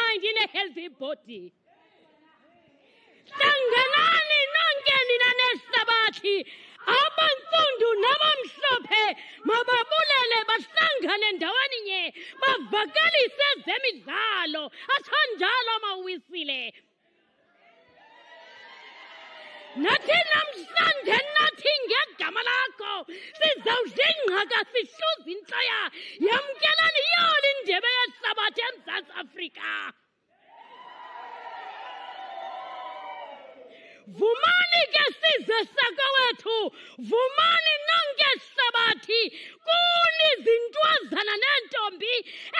COVID-19 a healthy body. Hlanganani nonke nina nehlabathi abantsundu nabamhlophe mababulele bahlangane ndaweninye bavakalise ezemidlalo athanjalo mawisile. Nathi namhlanje nathi ngegama lakho sizawudingqa sihluza intlaya yamkelani yona indebe yehlabathi eMzantsi Afrika. Vumani ke sizwe sakowethu, vumani nonke hlabathi, kunizintwazana nentombi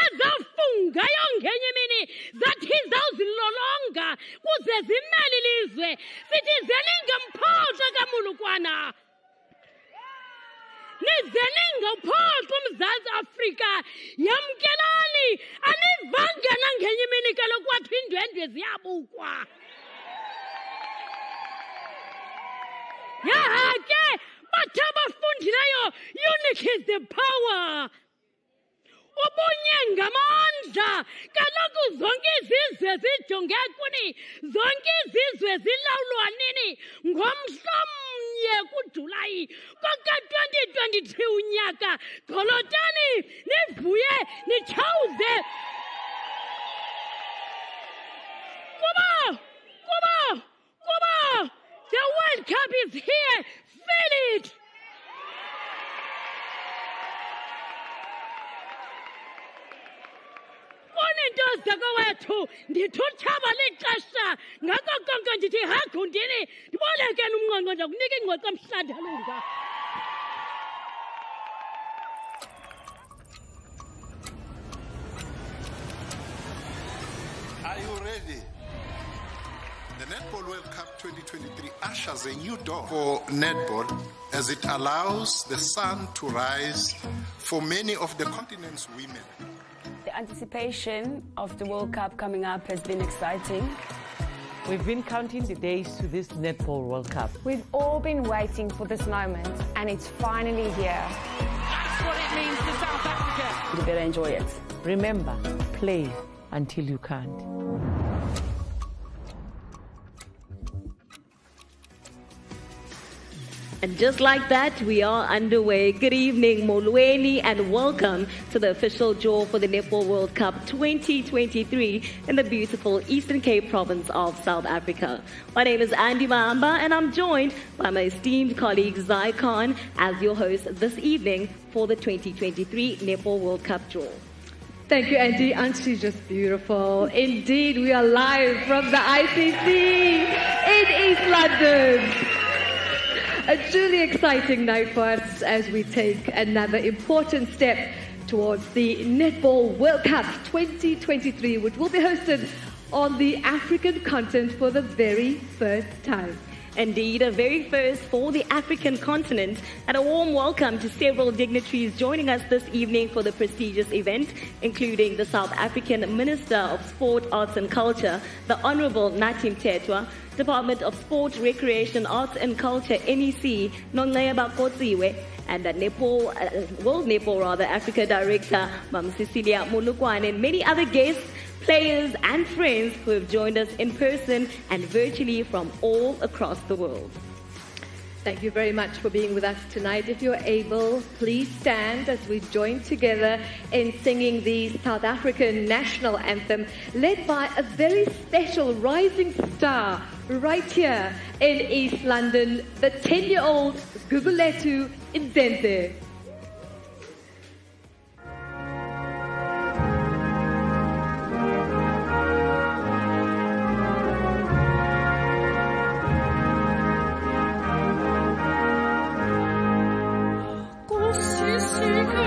ezafungayo ngenye imini zathi zawuzilolonga kuze zimele ilizwe, sithi zelingemphoxo kamulukwana. Nizelingemphoxo uMzantsi Afrika, yamkelani, anivanga nangenye imini kaloku kwathiwa iindwendwe ziyabukwa. Yeah, bathi abafundileyo, unity is the power. Ubunye ngamandla, kaloku zonke izizwe zijonge kuni, zonke izizwe zilawulwa nini, ngomhlomnye kuJulayi ka-2023 unyaka. Golotani, nivuye, nitshawuze. Kuba! The World Cup is here. Feel it. Uninto zakowethu ndithi utshaba lixesha ngako konke ndithi hagundini ndibolekeni umnqonqo ndakunika ingxoxo emhlandelunga. Are you ready? The Netball World Cup 2023 ushers a new dawn for netball as it allows the sun to rise for many of the continent's women. The anticipation of the World Cup coming up has been exciting. We've been counting the days to this Netball World Cup. We've all been waiting for this moment, and it's finally here. That's what it means to South Africa. You better enjoy it. Remember, play until you can't. And just like that, we are underway. Good evening, Molweni, and welcome to the official draw for the Netball World Cup 2023 in the beautiful Eastern Cape province of South Africa. My name is Andy Maamba, and I'm joined by my esteemed colleague Zai Khan as your host this evening for the 2023 Netball World Cup draw. Thank you, Andy. Aren't she just beautiful? Indeed, we are live from the ICC in East London. A truly exciting night for us as we take another important step towards the Netball World Cup 2023, which will be hosted on the African continent for the very first time. Indeed, a very first for the African continent, and a warm welcome to several dignitaries joining us this evening for the prestigious event, including the South African Minister of Sport, Arts and Culture, the Honourable Nathi Mthethwa, Department of Sport, Recreation, Arts and Culture, NEC, Nonleya Bakotsiwe, and the World Netball Africa Director, Mam Cecilia Molokwane, and many other guests, players and friends who have joined us in person and virtually from all across the world. Thank you very much for being with us tonight. If you're able, please stand as we join together in singing the South African national anthem, led by a very special rising star right here in East London, the 10-year-old Gugulethu Nzente. Israel,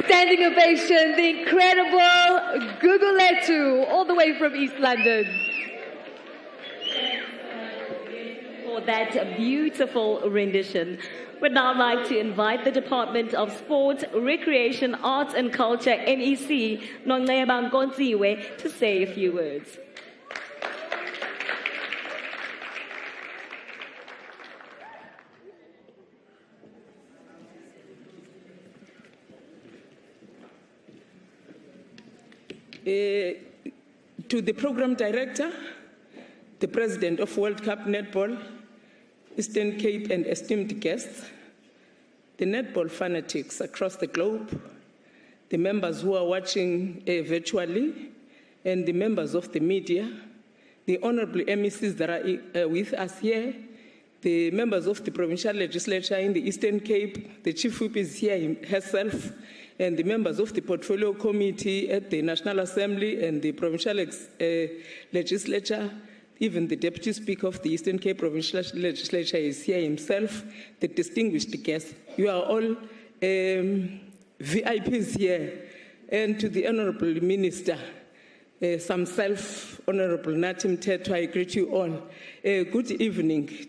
Standing ovation, the incredible Guguletu, all the way from East London. For that beautiful rendition. We'd now like to invite the Department of Sport, Recreation, Arts and Culture, NEC, Nongleba Nkonziwe, to say a few words. To the program director, the president of World Cup Netball, Eastern Cape and esteemed guests, the netball fanatics across the globe, the members who are watching virtually, and the members of the media, the honorable MECs that are with us here, the members of the provincial legislature in the Eastern Cape, the chief whip is here herself, and the members of the portfolio committee at the National Assembly and the provincial legislature. Even the Deputy Speaker of the Eastern Cape Provincial Legislature is here himself, the distinguished guests. You are all VIPs here. And to the Honorable Minister, Honorable Natim Teto, I greet you all. Good evening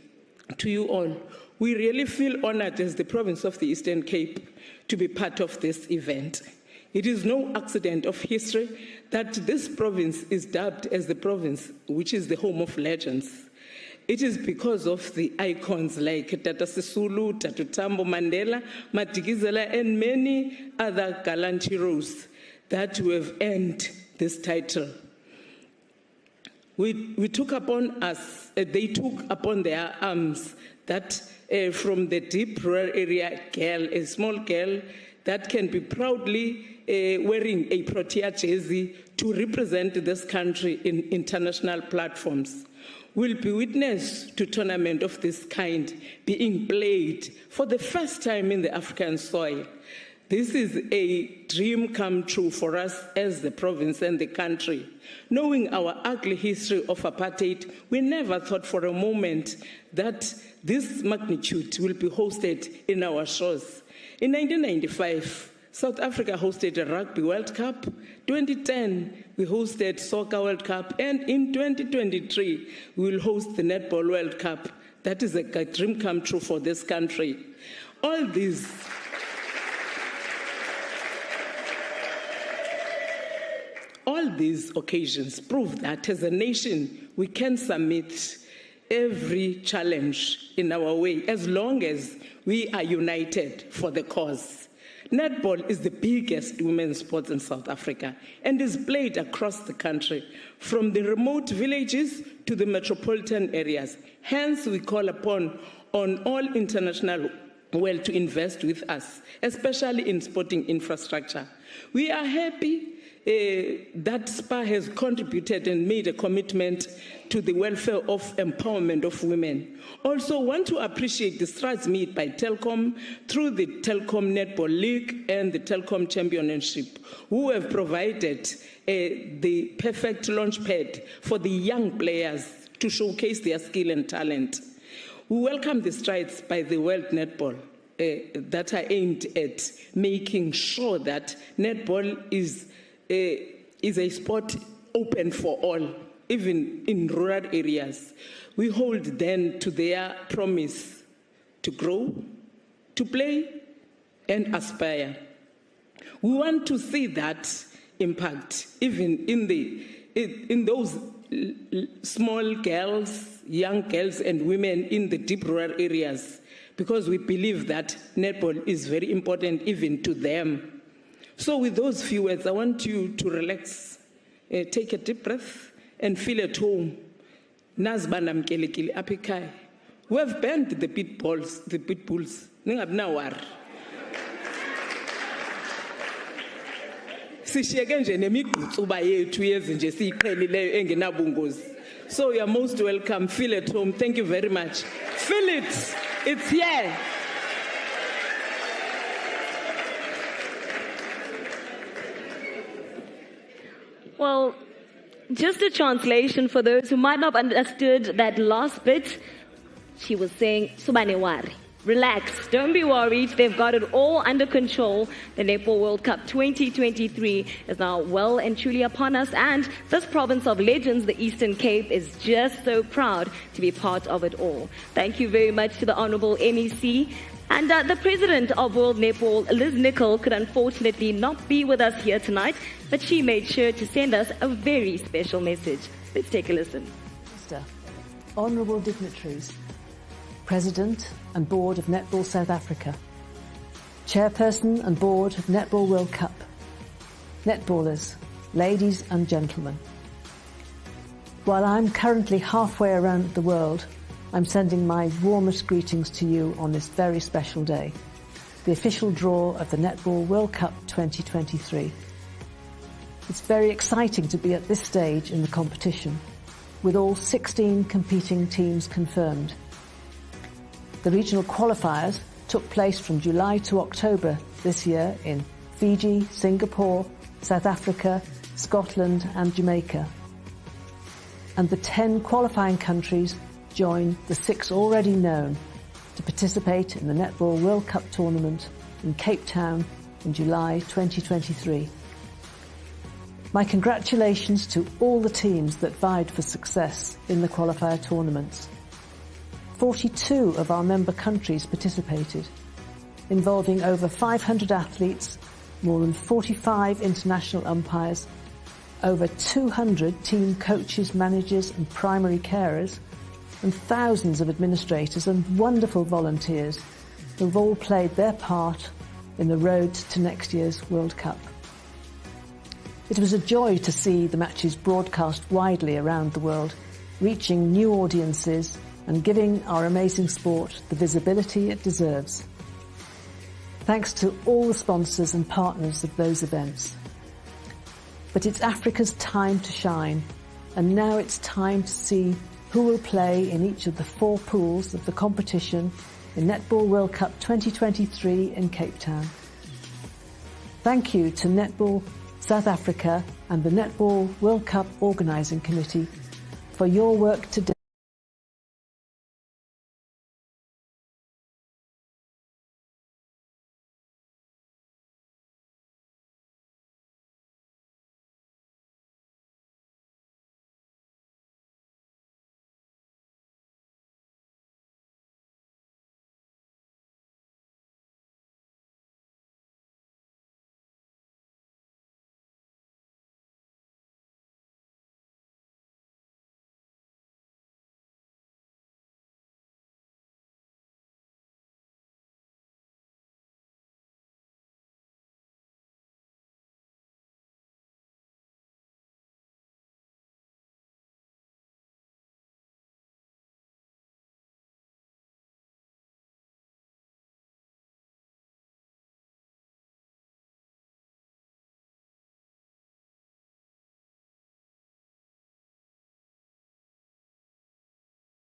to you all. We really feel honored as the province of the Eastern Cape to be part of this event. It is no accident of history that this province is dubbed as the province which is the home of legends. It is because of the icons like Tata Sisulu, Tatu Tambo Mandela, Madikizela, and many other gallant heroes that have earned this title. We took upon us, they took upon their arms that from the deep rural area girl, a small girl that can be proudly wearing a Protea jersey to represent this country in international platforms, will be witness to tournament of this kind being played for the first time in the African soil. This is a dream come true for us as the province and the country. Knowing our ugly history of apartheid, we never thought for a moment that this magnitude will be hosted in our shores. In 1995, South Africa hosted a Rugby World Cup. 2010, we hosted Soccer World Cup. And in 2023, we will host the Netball World Cup. That is a dream come true for this country. All these occasions prove that as a nation, we can submit every challenge in our way as long as we are united for the cause. Netball is the biggest women's sport in South Africa and is played across the country, from the remote villages to the metropolitan areas. Hence, we call upon all international world to invest with us, especially in sporting infrastructure. We are happy that SPA has contributed and made a commitment to the welfare of empowerment of women. Also want to appreciate the strides made by Telkom through the Telkom Netball League and the Telkom Championship, who have provided the perfect launchpad for the young players to showcase their skill and talent. We welcome the strides by the World Netball that are aimed at making sure that netball is a sport open for all, even in rural areas. We hold them to their promise to grow, to play, and aspire. We want to see that impact even in those small girls, young girls and women in the deep rural areas, because we believe that netball is very important even to them. So with those few words, I want you to relax, take a deep breath and feel at home. We have banned the pit bulls. So you are most welcome. Feel at home. Thank you very much. Feel it. It's here. Well, just a translation for those who might not have understood that last bit. She was saying, Subanewari. Relax, don't be worried. They've got it all under control. The Netball World Cup 2023 is now well and truly upon us, and this province of legends, the Eastern Cape, is just so proud to be part of it all. Thank you very much to the Honourable MEC. And the President of World Netball, Liz Nicol, could unfortunately not be with us here tonight, but she made sure to send us a very special message. Let's take a listen. Honourable dignitaries, President and Board of Netball South Africa, Chairperson and Board of Netball World Cup, netballers, ladies and gentlemen. While I'm currently halfway around the world, I'm sending my warmest greetings to you on this very special day, the official draw of the Netball World Cup 2023. It's very exciting to be at this stage in the competition, with all 16 competing teams confirmed. The regional qualifiers took place from July to October this year in Fiji, Singapore, South Africa, Scotland and Jamaica. And the 10 qualifying countries joined the 6 already known to participate in the Netball World Cup tournament in Cape Town in July 2023. My congratulations to all the teams that vied for success in the qualifier tournaments. 42 of our member countries participated, involving over 500 athletes, more than 45 international umpires, over 200 team coaches, managers and primary carers, and thousands of administrators and wonderful volunteers who have all played their part in the road to next year's World Cup. It was a joy to see the matches broadcast widely around the world, reaching new audiences and giving our amazing sport the visibility it deserves. Thanks to all the sponsors and partners of those events. But it's Africa's time to shine, and now it's time to see who will play in each of the 4 pools of the competition in Netball World Cup 2023 in Cape Town. Thank you to Netball South Africa and the Netball World Cup Organising Committee for your work today.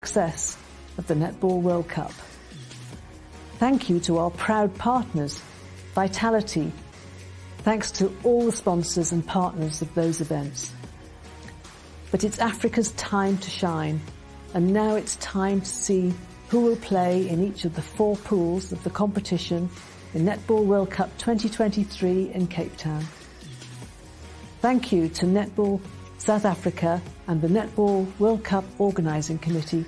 Success of the Netball World Cup. Thank you to our proud partners, Vitality. Thanks to all the sponsors and partners of those events. But it's Africa's time to shine, and now it's time to see who will play in each of the 4 pools of the competition in Netball World Cup 2023 in Cape Town. Thank you to Netball South Africa and the Netball World Cup Organising Committee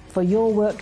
for your work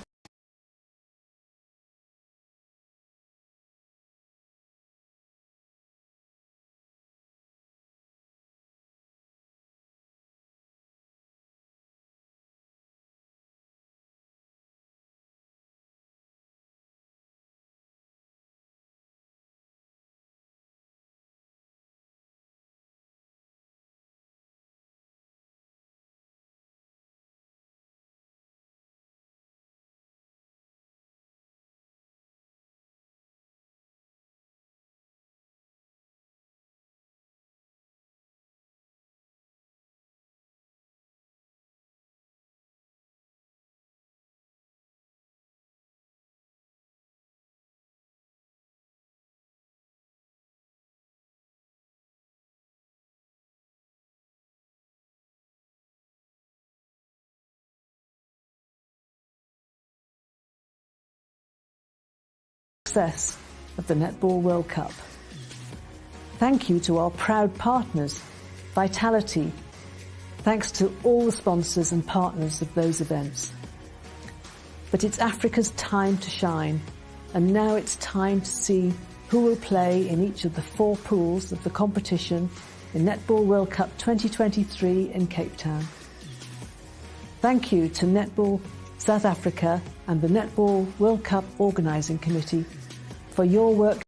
success of the Netball World Cup. Thank you to our proud partners, Vitality. Thanks to all the sponsors and partners of those events. But it's Africa's time to shine, and now it's time to see who will play in each of the 4 pools of the competition in Netball World Cup 2023 in Cape Town. Thank you to Netball South Africa and the Netball World Cup Organising Committee for your work.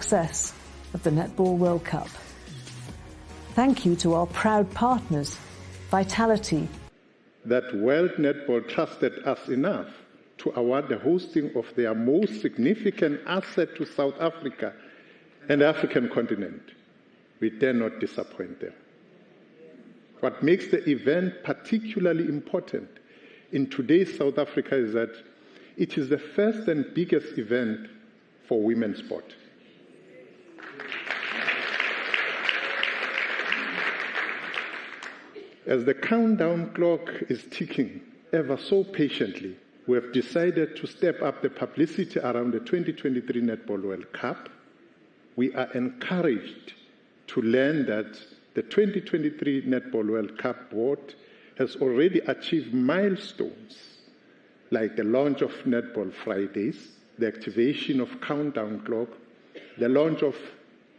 Success of the Netball World Cup. Thank you to our proud partners, Vitality. That World Netball trusted us enough to award the hosting of their most significant asset to South Africa and the African continent. We dare not disappoint them. What makes the event particularly important in today's South Africa is that it is the first and biggest event for women's sport. As the countdown clock is ticking ever so patiently, we have decided to step up the publicity around the 2023 Netball World Cup. We are encouraged to learn that the 2023 Netball World Cup board has already achieved milestones like the launch of Netball Fridays, the activation of countdown clock, the launch of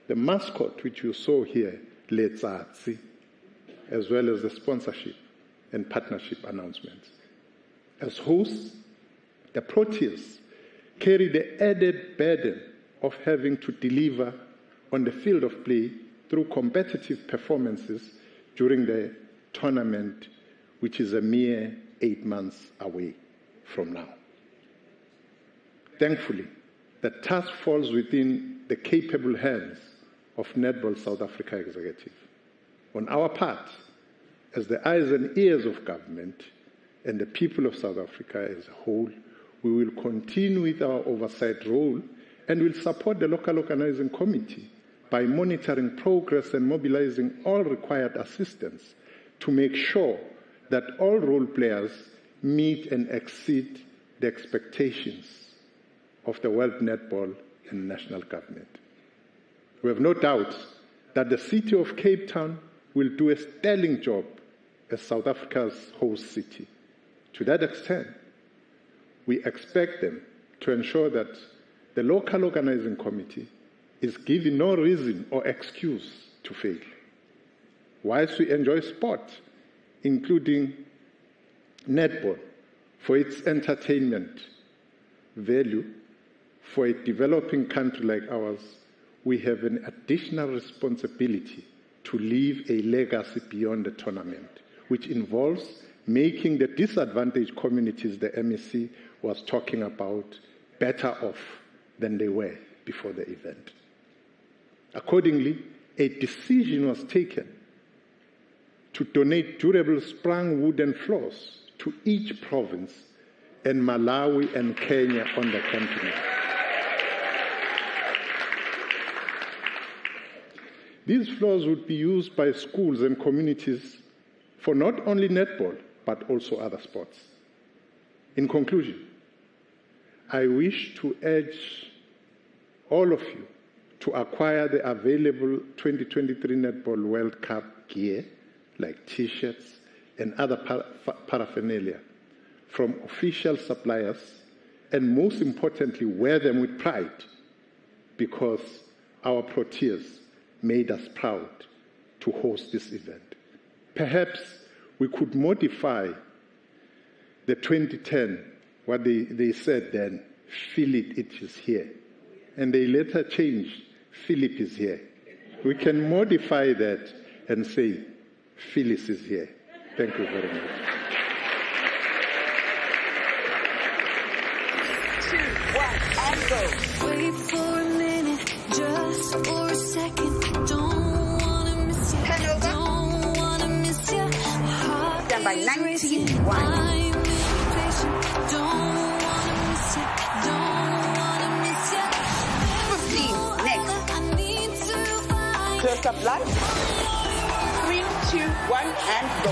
the mascot, which you saw here, Letsatsi, as well as the sponsorship and partnership announcements. As hosts, the Proteas carry the added burden of having to deliver on the field of play through competitive performances during the tournament, which is a mere 8 months away from now. Thankfully, the task falls within the capable hands of Netball South Africa Executive. On our part, as the eyes and ears of government and the people of South Africa as a whole, we will continue with our oversight role and will support the local organizing committee by monitoring progress and mobilizing all required assistance to make sure that all role players meet and exceed the expectations of the World Netball and national government. We have no doubt that the city of Cape Town will do a sterling job as South Africa's host city. To that extent, we expect them to ensure that the local organizing committee is given no reason or excuse to fail. Whilst we enjoy sport, including netball, for its entertainment value, for a developing country like ours, we have an additional responsibility to leave a legacy beyond the tournament, which involves making the disadvantaged communities the MEC was talking about better off than they were before the event. Accordingly, a decision was taken to donate durable sprung wooden floors to each province and Malawi and Kenya on the continent. These floors would be used by schools and communities for not only netball, but also other sports. In conclusion, I wish to urge all of you to acquire the available 2023 Netball World Cup gear, like T-shirts and other paraphernalia, from official suppliers, and most importantly, wear them with pride, because our Proteas made us proud to host this event. Perhaps we could modify the 2010, what they said then, Philip, it is here. And they later changed, Philip is here. We can modify that and say, Phyllis is here. Thank you very much. 2, 1, and go. Wait for a minute, just for a second. Don't wanna miss you. Don't wanna miss you. Done by 19-1. Don't wanna miss you. Don't wanna miss you. 15, next. Close up light. 3, 2, 1, and go.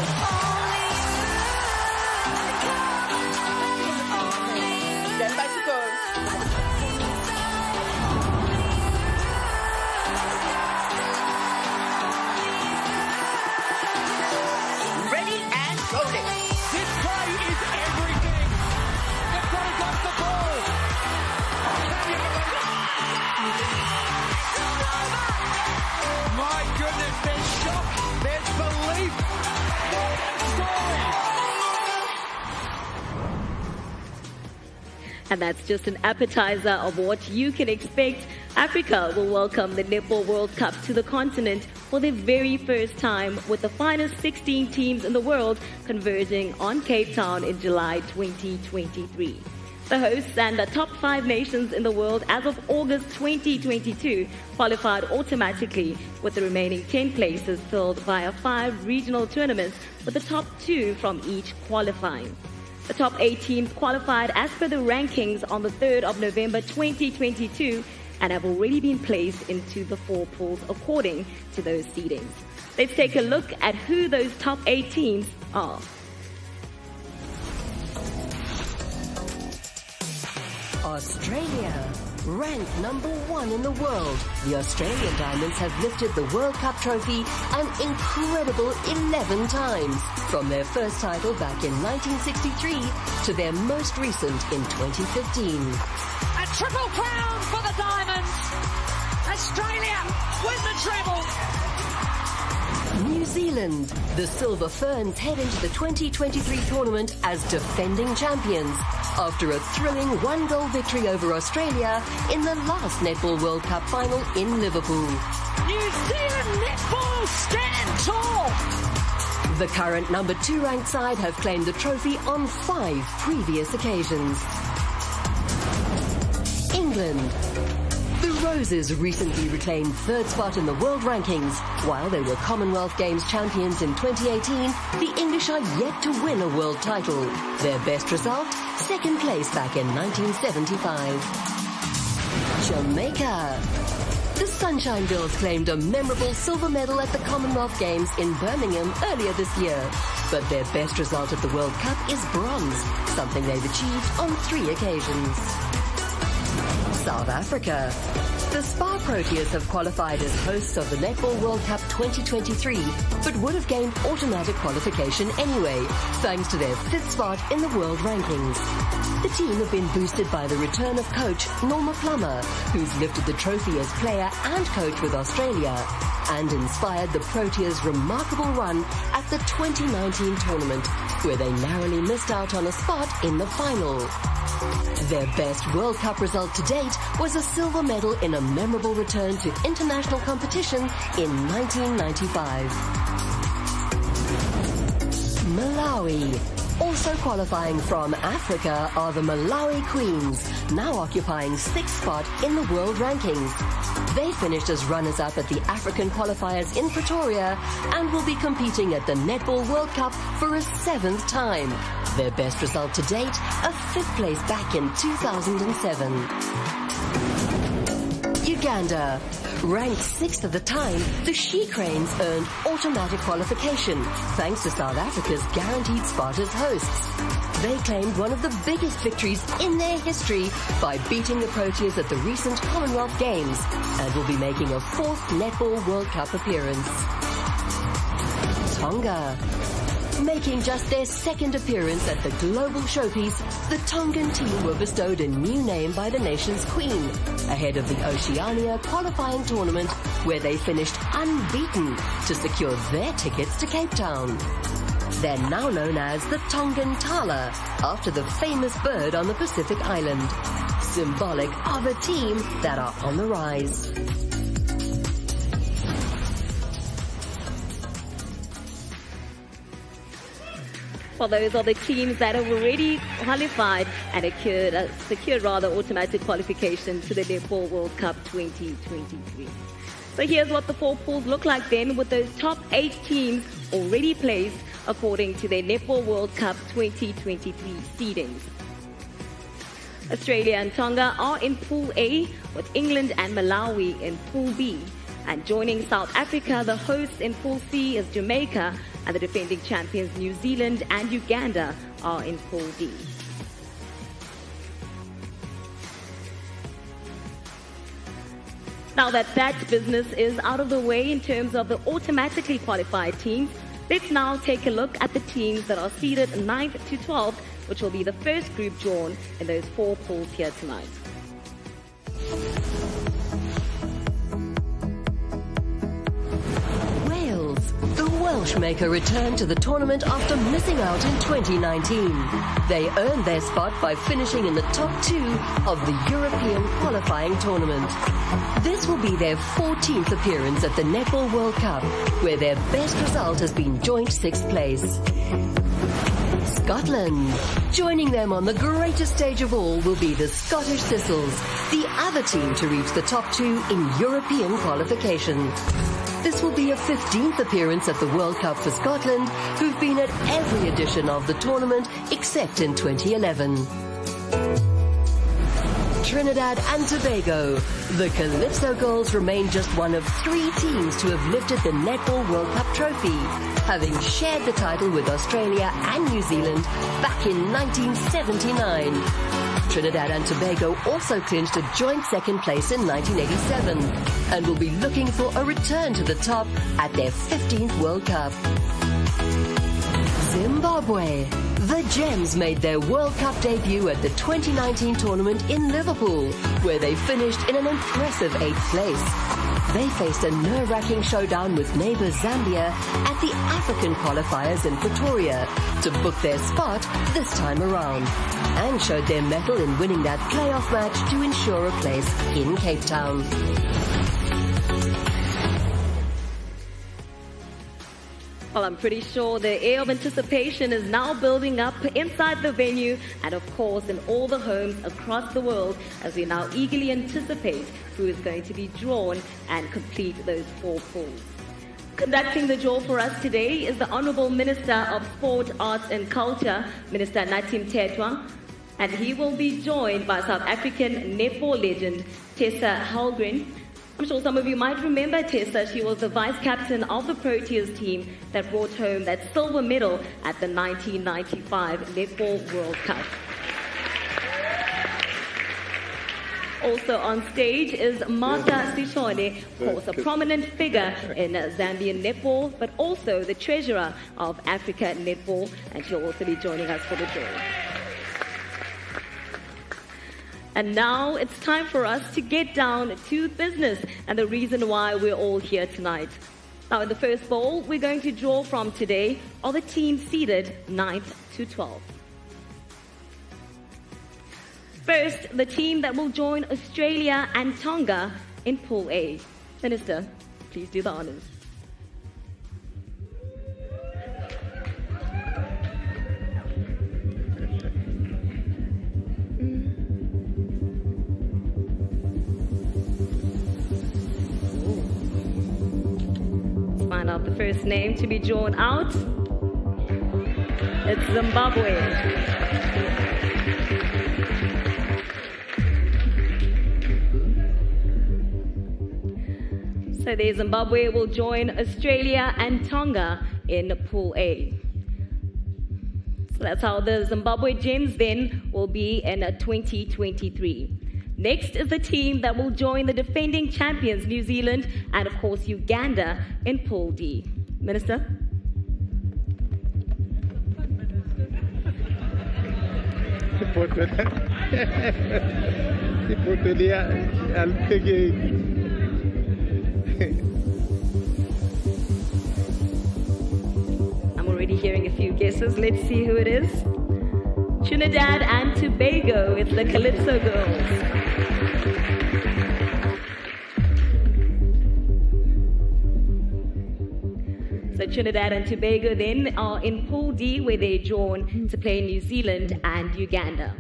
Stand by to go. Ready and rolling. This play is everything. They've got to go the ball. My goodness, there's shock, there's belief. And that's just an appetizer of what you can expect. Africa will welcome the Netball World Cup to the continent for the very first time, with the finest 16 teams in the world converging on Cape Town in July 2023. The hosts and the top 5 nations in the world as of August 2022 qualified automatically, with the remaining 10 places filled via 5 regional tournaments, with the top 2 from each qualifying. The top 8 teams qualified as per the rankings on the 3rd of November 2022 and have already been placed into the 4 pools according to those seedings. Let's take a look at who those top 8 teams are. Australia, ranked number 1 in the world, the Australian Diamonds have lifted the World Cup trophy an incredible 11 times, from their first title back in 1963 to their most recent in 2015. At Triple crown for the Diamonds. Australia win the treble. New Zealand. The Silver Ferns head into the 2023 tournament as defending champions after a thrilling 1-goal victory over Australia in the last Netball World Cup final in Liverpool. New Zealand netball stand tall. The current number 2 ranked side have claimed the trophy on 5 previous occasions. England. The Roses recently reclaimed 3rd spot in the world rankings. While they were Commonwealth Games champions in 2018, the English are yet to win a world title. Their best result, 2nd place back in 1975. Jamaica. The Sunshine Girls claimed a memorable silver medal at the Commonwealth Games in Birmingham earlier this year. But their best result at the World Cup is bronze, something they've achieved on 3 occasions. South Africa. The Spa Proteas have qualified as hosts of the Netball World Cup 2023, but would have gained automatic qualification anyway, thanks to their 5th spot in the world rankings. The team have been boosted by the return of coach Norma Plummer, who's lifted the trophy as player and coach with Australia, and inspired the Proteas' remarkable run at the 2019 tournament, where they narrowly missed out on a spot in the final. Their best World Cup result to date was a silver medal in a memorable return to international competition in 1995. Malawi. Also qualifying from Africa are the Malawi Queens, now occupying 6th spot in the world rankings. They finished as runners-up at the African qualifiers in Pretoria and will be competing at the Netball World Cup for a 7th time. Their best result to date, a 5th place back in 2007. Uganda. Ranked 6th at the time, the She Cranes earned automatic qualification thanks to South Africa's guaranteed spot as hosts. They claimed one of the biggest victories in their history by beating the Proteas at the recent Commonwealth Games and will be making a 4th Netball World Cup appearance. Tonga. Making just their 2nd appearance at the global showpiece, the Tongan team were bestowed a new name by the nation's queen, ahead of the Oceania qualifying tournament, where they finished unbeaten to secure their tickets to Cape Town. They're now known as the Tongan Tala, after the famous bird on the Pacific island, symbolic of a team that are on the rise. Well, those are the teams that have already qualified and secured automatic qualification to the Netball World Cup 2023. So here's what the 4 pools look like then, with those top 8 teams already placed according to their Netball World Cup 2023 seedings. Australia and Tonga are in Pool A, with England and Malawi in Pool B. And joining South Africa, the hosts in Pool C is Jamaica, and the defending champions New Zealand and Uganda are in Pool D. Now that business is out of the way in terms of the automatically qualified teams, let's now take a look at the teams that are seeded 9th to 12th, which will be the first group drawn in those 4 pools here tonight. The Welsh make a return to the tournament after missing out in 2019. They earned their spot by finishing in the top 2 of the European qualifying tournament. This will be their 14th appearance at the Netball World Cup, where their best result has been joint 6th place. Scotland. Joining them on the greatest stage of all will be the Scottish Thistles, the other team to reach the top 2 in European qualification. This will be a 15th appearance at the World Cup for Scotland, who've been at every edition of the tournament except in 2011. Trinidad and Tobago. The Calypso Girls remain just one of 3 teams to have lifted the Netball World Cup trophy, having shared the title with Australia and New Zealand back in 1979. Trinidad and Tobago also clinched a joint 2nd place in 1987 and will be looking for a return to the top at their 15th World Cup. Zimbabwe. The Gems made their World Cup debut at the 2019 tournament in Liverpool, where they finished in an impressive 8th place. They faced a nerve-wracking showdown with neighbours Zambia at the African qualifiers in Pretoria to book their spot this time around, and showed their mettle in winning that playoff match to ensure a place in Cape Town. Well, I'm pretty sure the air of anticipation is now building up inside the venue and, of course, in all the homes across the world as we now eagerly anticipate who is going to be drawn and complete those 4 pools. Conducting the draw for us today is the Honourable Minister of Sport, Arts and Culture, Minister Natim Tetwa, and he will be joined by South African netball legend Tessa Halgren. I'm sure some of you might remember Tessa. She was the vice captain of the Proteas team that brought home that silver medal at the 1995 Netball World Cup. Also on stage is Martha Sishone, of course, a prominent figure in Zambian netball, but also the treasurer of Africa Netball, and she'll also be joining us for the draw. And now it's time for us to get down to business and the reason why we're all here tonight. Now, in the first bowl, we're going to draw from today are the teams seeded 9th to 12th. First, the team that will join Australia and Tonga in Pool A. Minister, please do the honors. Find out the first name to be drawn out. It's Zimbabwe. So there, Zimbabwe will join Australia and Tonga in Pool A. So that's how the Zimbabwe Gems then will be in 2023. Next is the team that will join the defending champions, New Zealand, and of course Uganda in Pool D. Minister? I'm already hearing a few guesses. Let's see who it is. Trinidad and Tobago. It's the Calypso Girls. So Trinidad and Tobago then are in Pool D, where they're drawn to play New Zealand and Uganda.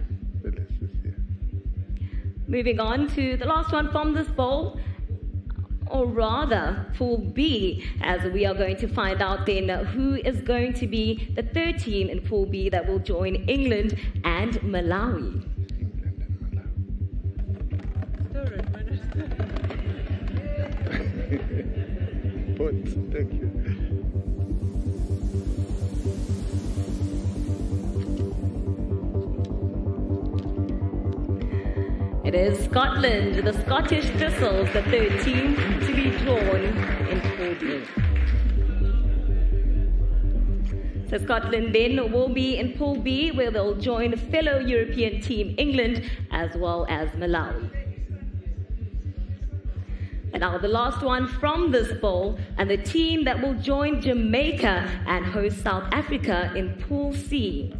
Moving on to the last one from this bowl, or rather Pool B, as we are going to find out then who is going to be the third team in Pool B that will join England and Malawi. Thank you. It is Scotland, the Scottish Thistles, the third team to be drawn in Pool D. So Scotland then will be in Pool B, where they'll join fellow European team England as well as Malawi. And now the last one from this bowl, and the team that will join Jamaica and host South Africa in Pool C.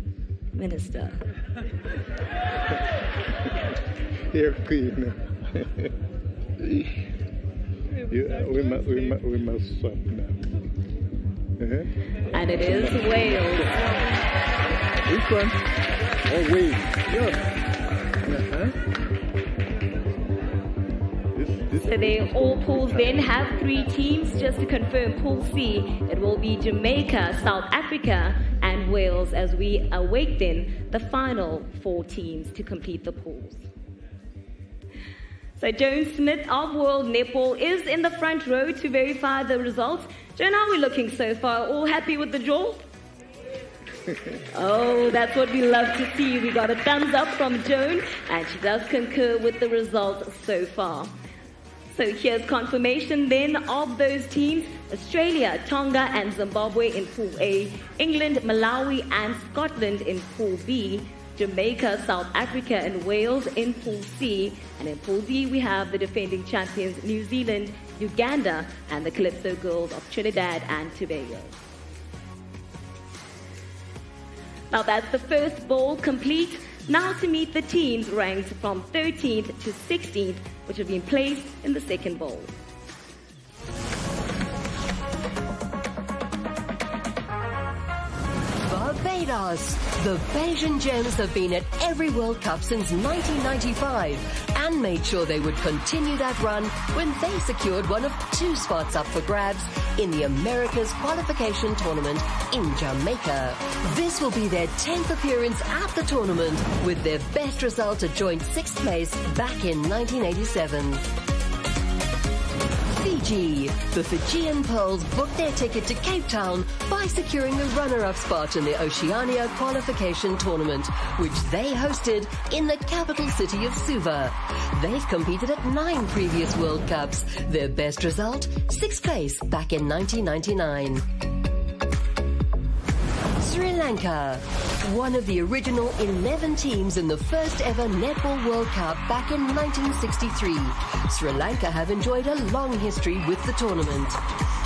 Minister. Dear Queen, we must swap now. And it is Wales. Which one? Oh, Wales. So they all pools then have 3 teams. Just to confirm, Pool C, it will be Jamaica, South Africa, and Wales as we await then the final 4 teams to complete the pools. So Joan Smith of World Netball is in the front row to verify the results. Joan, how are we looking so far? All happy with the draw? Oh, that's what we love to see. We got a thumbs up from Joan, and she does concur with the results so far. So here's confirmation then of those teams. Australia, Tonga and Zimbabwe in Pool A. England, Malawi and Scotland in Pool B. Jamaica, South Africa and Wales in Pool C. And in Pool D we have the defending champions New Zealand, Uganda and the Calypso Girls of Trinidad and Tobago. Now that's the first bowl complete. Now to meet the teams ranked from 13th to 16th, which have been placed in the second bowl. Barbados. The Bajan Gems have been at every World Cup since 1995 and made sure they would continue that run when they secured one of 2 spots up for grabs in the Americas qualification tournament in Jamaica. This will be their 10th appearance at the tournament, with their best result a joint 6th place back in 1987. Fiji. The Fijian Pearls booked their ticket to Cape Town by securing the runner-up spot in the Oceania qualification tournament, which they hosted in the capital city of Suva. They've competed at 9 previous World Cups. Their best result, 6th place back in 1999. Sri Lanka. One of the original 11 teams in the first ever Netball World Cup back in 1963. Sri Lanka have enjoyed a long history with the tournament.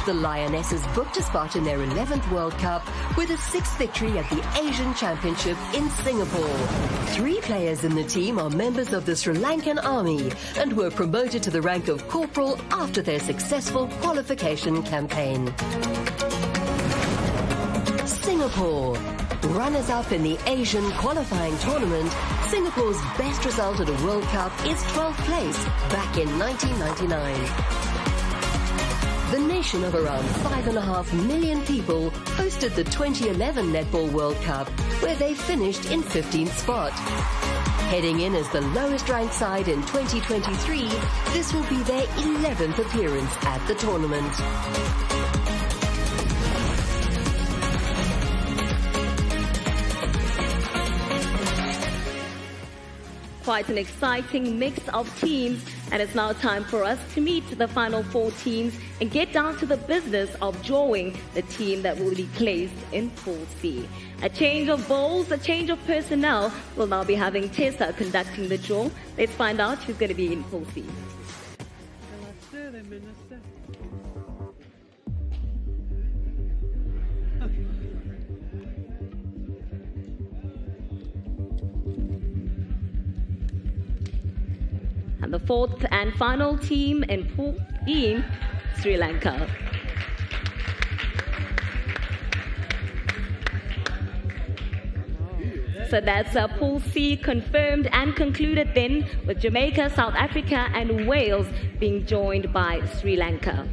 The Lionesses booked a spot in their 11th World Cup with a 6th victory at the Asian Championship in Singapore. 3 players in the team are members of the Sri Lankan Army and were promoted to the rank of corporal after their successful qualification campaign. Singapore. Runners-up in the Asian qualifying tournament, Singapore's best result at a World Cup is 12th place back in 1999. The nation of around 5.5 million people hosted the 2011 Netball World Cup, where they finished in 15th spot. Heading in as the lowest-ranked side in 2023, this will be their 11th appearance at the tournament. Quite an exciting mix of teams, and it's now time for us to meet the final 4 teams and get down to the business of drawing the team that will be placed in Pool C. A change of bowls, a change of personnel. We'll now be having Tessa conducting the draw. Let's find out who's going to be in Pool C. And the 4th and final team in Pool E, Sri Lanka. So that's Pool C confirmed and concluded then, with Jamaica, South Africa and Wales being joined by Sri Lanka.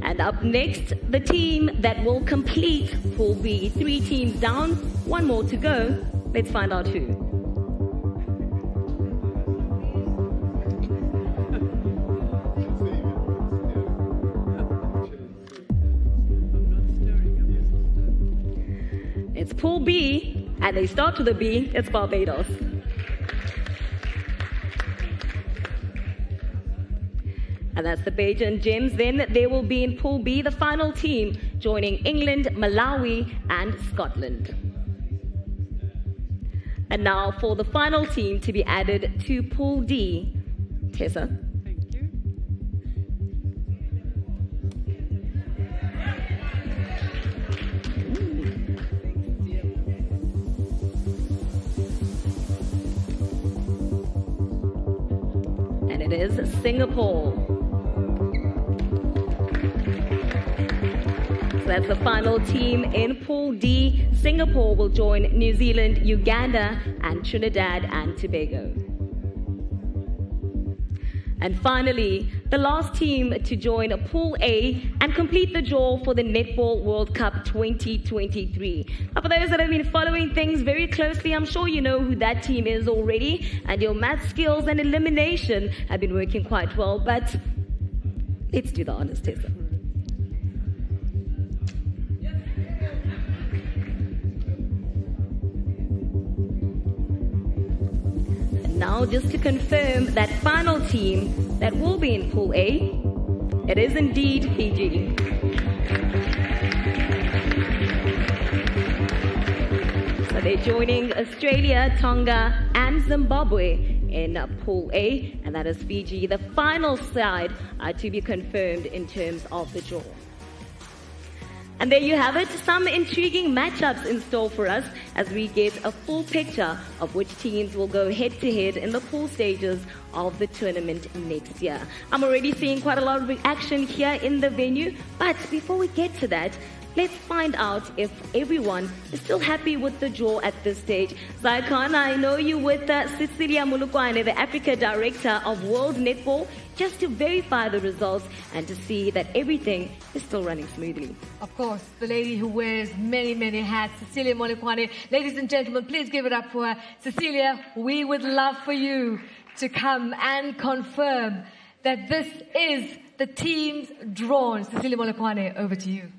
And up next, the team that will complete Pool B. 3 teams down, 1 more to go. Let's find out who. It's Pool B, and they start with a B. It's Barbados. And that's the Bajan Gems. Then they will be in Pool B, the final team, joining England, Malawi, and Scotland. And now for the final team to be added to Pool D. Tessa. And it is Singapore. So that's the final team in Pool D. Singapore will join New Zealand, Uganda, and Trinidad and Tobago. And finally, the last team to join Pool A and complete the draw for the Netball World Cup 2023. Now, for those that have been following things very closely, I'm sure you know who that team is already, and your math skills and elimination have been working quite well, but let's do the honors, Tessa. Now, just to confirm that final team that will be in Pool A, it is indeed Fiji. So they're joining Australia, Tonga, and Zimbabwe in Pool A, and that is Fiji, the final side to be confirmed in terms of the draw. And there you have it, some intriguing matchups in store for us as we get a full picture of which teams will go head-to-head in the pool stages of the tournament next year. I'm already seeing quite a lot of reaction here in the venue, but before we get to that, let's find out if everyone is still happy with the draw at this stage. Zaikana, I know you with Cecilia Mulukwane, the Africa Director of World Netball, just to verify the results and to see that everything is still running smoothly. Of course, the lady who wears many, many hats, Cecilia Mulukwane. Ladies and gentlemen, please give it up for her. Cecilia, we would love for you to come and confirm that this is the teams drawn. Cecilia Mulukwane, over to you.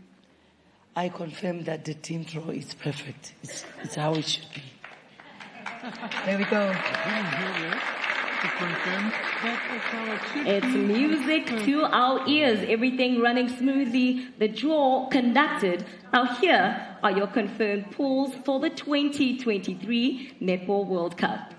I confirm that the team draw is perfect. It's how it should be. There we go. It's music to our ears. Everything running smoothly. The draw conducted. Now here are your confirmed pools for the 2023 Netball World Cup.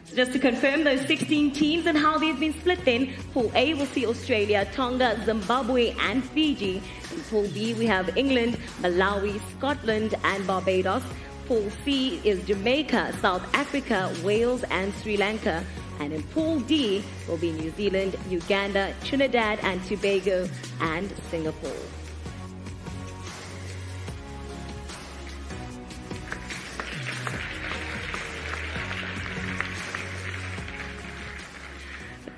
So just to confirm those 16 teams and how they've been split then, Pool A will see Australia, Tonga, Zimbabwe and Fiji. In Pool B we have England, Malawi, Scotland and Barbados. Pool C is Jamaica, South Africa, Wales and Sri Lanka. And in Pool D will be New Zealand, Uganda, Trinidad and Tobago and Singapore.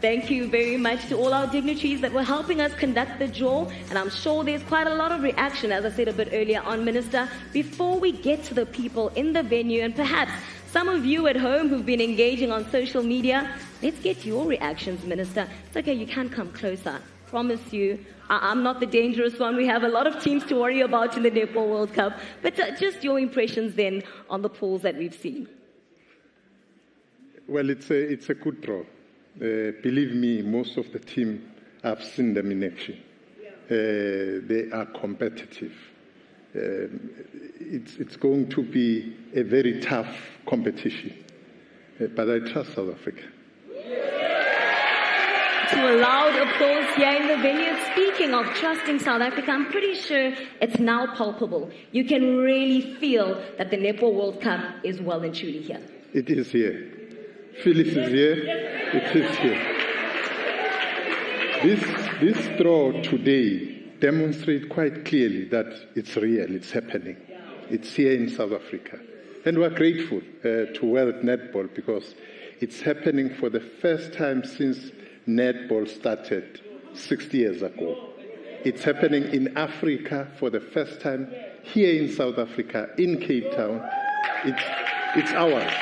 Thank you very much to all our dignitaries that were helping us conduct the draw. And I'm sure there's quite a lot of reaction, as I said a bit earlier on, Minister. Before we get to the people in the venue, and perhaps some of you at home who've been engaging on social media, let's get your reactions, Minister. It's okay, you can come closer. Promise you, I'm not the dangerous one. We have a lot of teams to worry about in the Netball World Cup. But just your impressions then on the pools that we've seen. Well, it's a good draw. Believe me, most of the team, I've seen them in action. They are competitive. It's going to be a very tough competition. But I trust South Africa. To a loud applause here in the venue. Speaking of trusting South Africa, I'm pretty sure it's now palpable. You can really feel that the Netball World Cup is well and truly here. It is here. Phyllis is here. It is here. This draw today demonstrates quite clearly that it's real, it's happening. It's here in South Africa. And we're grateful to World Netball because it's happening for the first time since netball started 60 years ago. It's happening in Africa for the first time, here in South Africa, in Cape Town. It's ours.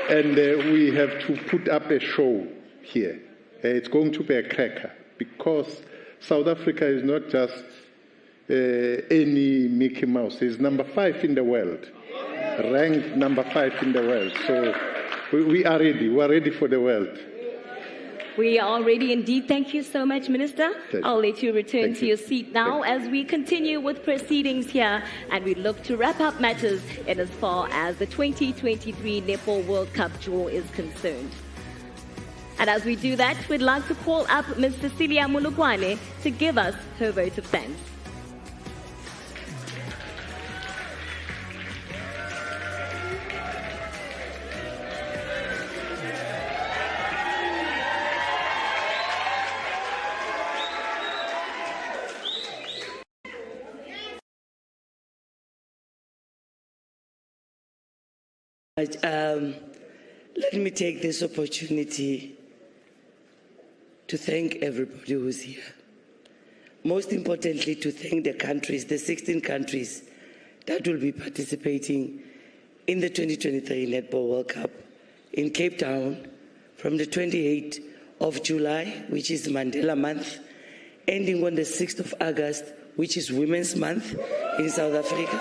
And we have to put up a show here. It's going to be a cracker because South Africa is not just any Mickey Mouse. It's number 5 in the world, ranked number 5 in the world. So we are ready. We are ready for the world. We are ready indeed. Thank you so much, Minister. I'll let you return to your seat now as we continue with proceedings here and we look to wrap up matters in as far as the 2023 Netball World Cup draw is concerned. And as we do that, we'd like to call up Ms. Cecilia Mulukwane to give us her vote of thanks. Let me take this opportunity to thank everybody who's here. Most importantly, to thank the countries, the 16 countries that will be participating in the 2023 Netball World Cup in Cape Town from the 28th of July, which is Mandela Month, ending on the 6th of August, which is Women's Month in South Africa.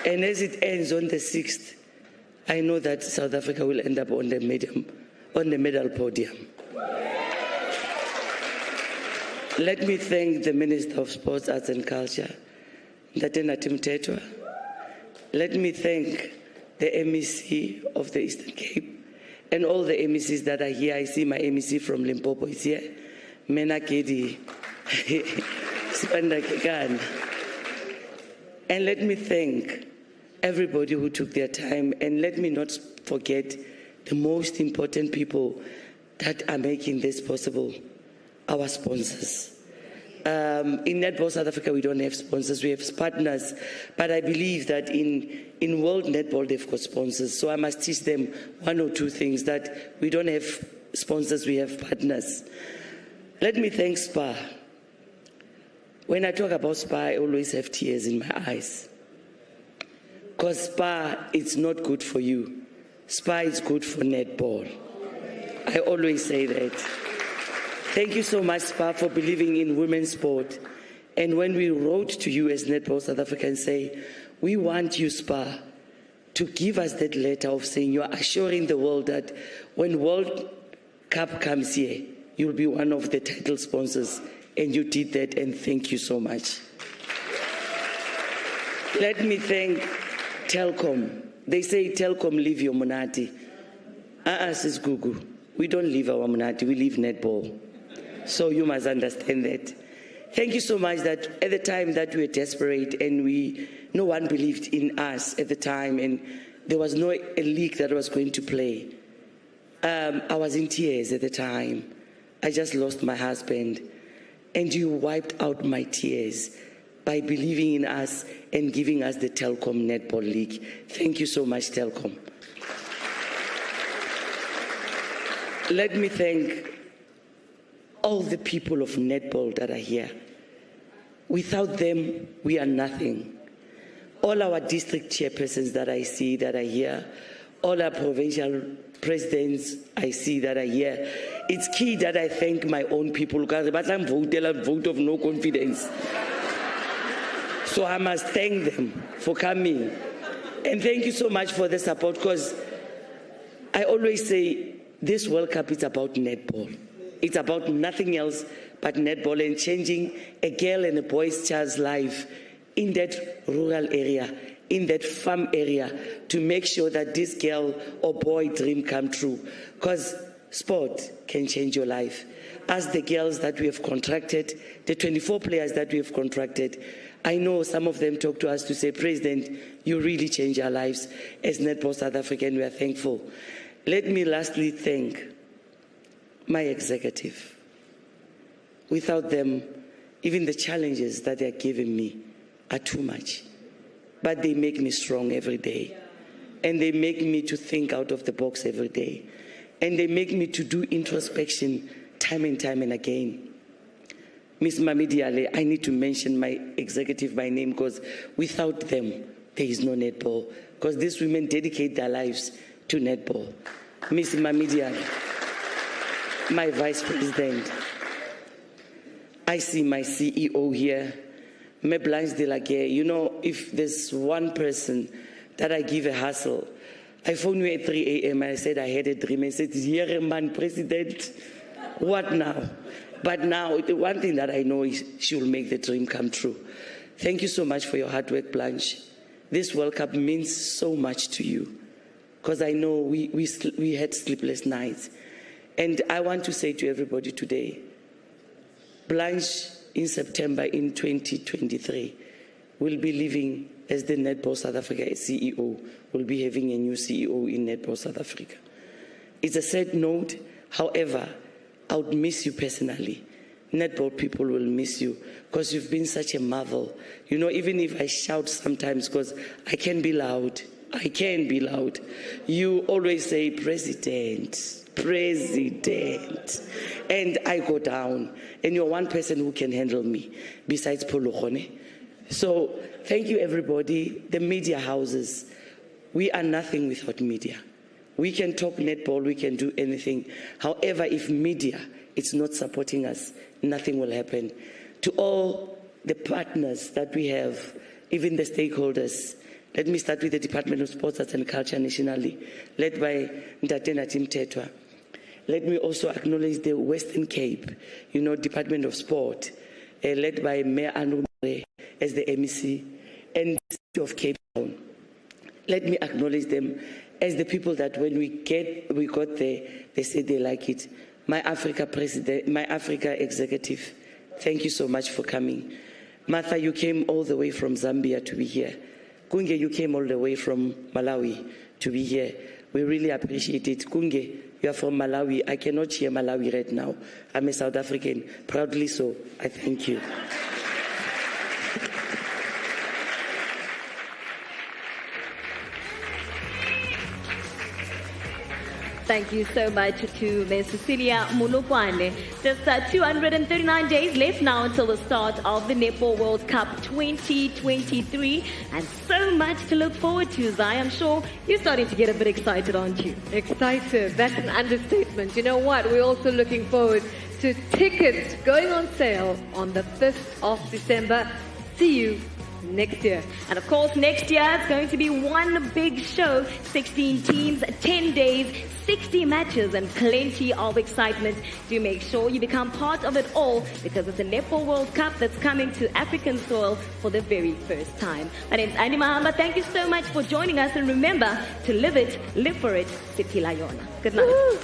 And as it ends on the 6th, I know that South Africa will end up on the medal podium. Let me thank the Minister of Sports, Arts and Culture, Ntatena Timtetwa. Let me thank the MEC of the Eastern Cape and all the MECs that are here. I see my MEC from Limpopo is here. Mena Kedi. And let me thank everybody who took their time, and let me not forget the most important people that are making this possible, our sponsors. In Netball South Africa, we don't have sponsors, we have partners, but I believe that in World Netball, they've got sponsors, so I must teach them one or two things, that we don't have sponsors, we have partners. Let me thank SPA. When I talk about SPA, I always have tears in my eyes. Because SPA, it's not good for you. SPA is good for netball. I always say that. Thank you so much, SPA, for believing in women's sport. And when we wrote to you as Netball South Africa and say, we want you, SPA, to give us that letter of saying you're assuring the world that when World Cup comes here, you'll be one of the title sponsors. And you did that, and thank you so much. Let me thank Telkom. They say, Telkom, leave your monati. Says Gugu. We don't leave our monati, we leave netball. So you must understand that. Thank you so much that at the time that we were desperate and no one believed in us at the time, and there was no a league that was going to play. I was in tears at the time. I just lost my husband. And you wiped out my tears by believing in us and giving us the Telkom Netball League. Thank you so much, Telkom. Let me thank all the people of netball that are here. Without them, we are nothing. All our district chairpersons that I see that are here, all our provincial presidents I see that are here. It's key that I thank my own people because I'm vote of no confidence. So I must thank them for coming. And thank you so much for the support, because I always say this World Cup is about netball. It's about nothing else but netball and changing a girl and a boy's child's life in that rural area, in that farm area, to make sure that this girl or boy dream come true. Because sport can change your life. As the girls that we have contracted, the 24 players that we have contracted, I know some of them talk to us to say, President, you really change our lives. As Netball South Africa, and we are thankful. Let me lastly thank my executive. Without them, even the challenges that they're giving me are too much. But they make me strong every day. And they make me to think out of the box every day. And they make me to do introspection time and time and again. Ms. Mamidiale, I need to mention my executive by name, because without them, there is no netball. Because these women dedicate their lives to netball. Ms. Mamidiale, my vice president, I see my CEO here, Me Blanche de la Guerre. You know, if there's one person that I give a hustle, I phoned you at 3 a.m. and I said I had a dream. I said, "Here, man, President, what now?" But now, the one thing that I know is she will make the dream come true. Thank you so much for your hard work, Blanche. This World Cup means so much to you, because I know we had sleepless nights. And I want to say to everybody today, Blanche, in September in 2023, will be leaving as the Netball South Africa CEO. We'll be having a new CEO in Netball South Africa. It's a sad note. However, I would miss you personally. Netball people will miss you, because you've been such a marvel. You know, even if I shout sometimes, because I can be loud. I can be loud. You always say, President, President. And I go down. And you're one person who can handle me, besides Polokhone. So thank you, everybody. The media houses, we are nothing without media. We can talk netball, we can do anything. However, if media is not supporting us, nothing will happen. To all the partners that we have, even the stakeholders, Let me start with the Department of Sports, Arts and Culture nationally, led by Ntatena Tim Tetwa. Let me also acknowledge the Western Cape, Department of Sport, led by Mayor Anu as the MEC, and the City of Cape Town. Let me acknowledge them as the people that when we got there, they said they like it. My Africa president, my Africa executive, thank you so much for coming. Martha, you came all the way from Zambia to be here. Kunge, you came all the way from Malawi to be here. We really appreciate it. Kunge, you are from Malawi. I cannot hear Malawi right now. I'm a South African, proudly so. I thank you. Thank you so much to Ms. Cecilia Munukwane. Just 239 days left now until the start of the Netball World Cup 2023. And so much to look forward to, Zai. I'm sure you're starting to get a bit excited, aren't you? Excited. That's an understatement. You know what? We're also looking forward to tickets going on sale on the 5th of December. See you next year. And of course, next year it's going to be one big show, 16 teams, 10 days, 60 matches, and plenty of excitement. Do make sure you become part of it all, because it's a Netball World Cup that's coming to African soil for the very first time. My name's Andy Mahamba. Thank you so much for joining us, and remember to live it, live for it, Sithi Layona. Good night. Woo!